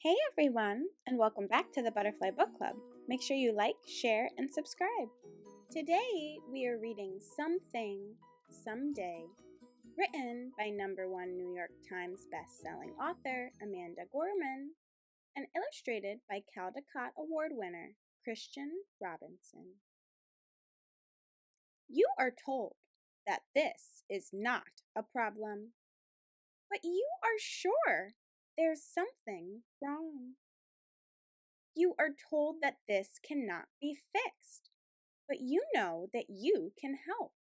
Hey everyone, and welcome back to the Butterfly Book Club. Make sure you like, share, and subscribe. Today we are reading Something, Someday, written by #1 New York Times best-selling author Amanda Gorman, and illustrated by Caldecott Award winner Christian Robinson. You are told that this is not a problem, but you are sure there's something wrong. You are told that this cannot be fixed, but you know that you can help.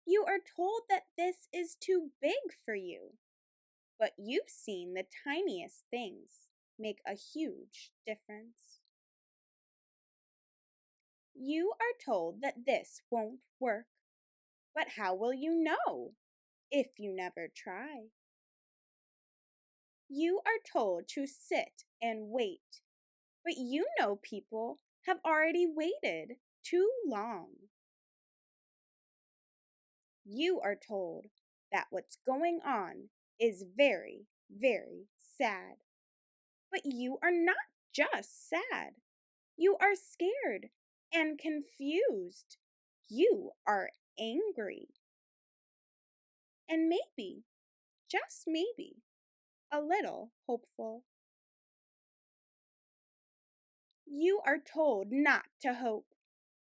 You are told that this is too big for you, but you've seen the tiniest things make a huge difference. You are told that this won't work, but how will you know if you never try? You are told to sit and wait, but you know people have already waited too long. You are told that what's going on is very, very sad. But you are not just sad. You are scared and confused. You are angry. And maybe, just maybe, a little hopeful. You are told not to hope,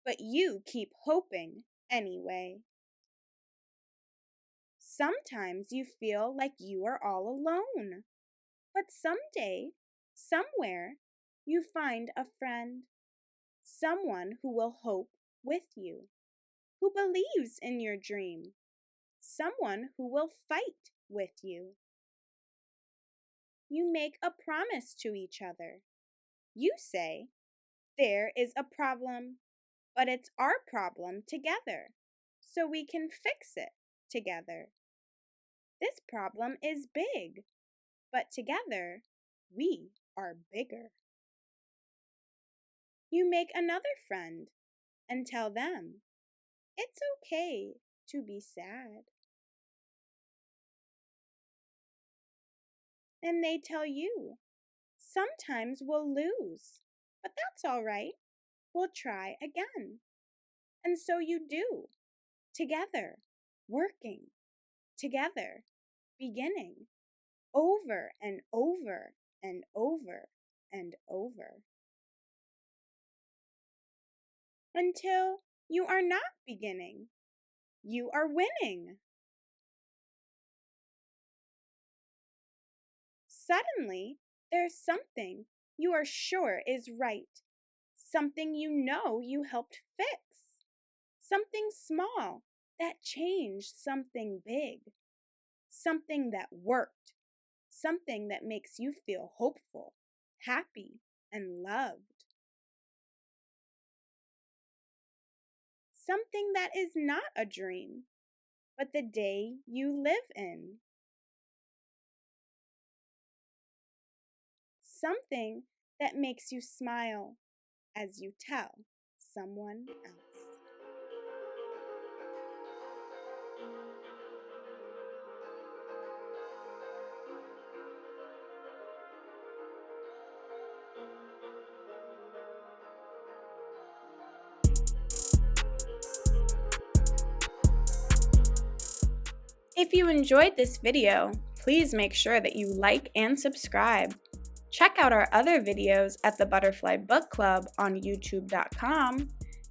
but you keep hoping anyway. Sometimes you feel like you are all alone, but someday, somewhere, you find a friend, someone who will hope with you, who believes in your dream, someone who will fight with you. You make a promise to each other. You say, there is a problem, but it's our problem together, so we can fix it together. This problem is big, but together we are bigger. You make another friend and tell them it's okay to be sad. And they tell you, sometimes we'll lose, but that's all right. We'll try again. And so you do, together, working, together, beginning, over and over and over and over. Until you are not beginning, you are winning. Suddenly, there's something you are sure is right, something you know you helped fix, something small that changed something big, something that worked, something that makes you feel hopeful, happy, and loved. Something that is not a dream, but the day you live in. Something that makes you smile as you tell someone else. If you enjoyed this video, please make sure that you like and subscribe. Check out our other videos at the Butterfly Book Club on youtube.com,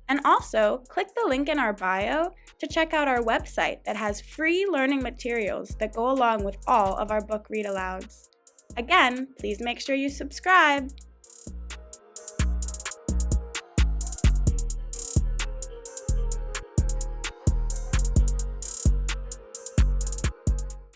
and also click the link in our bio to check out our website that has free learning materials that go along with all of our book read-alouds. Again, please make sure you subscribe.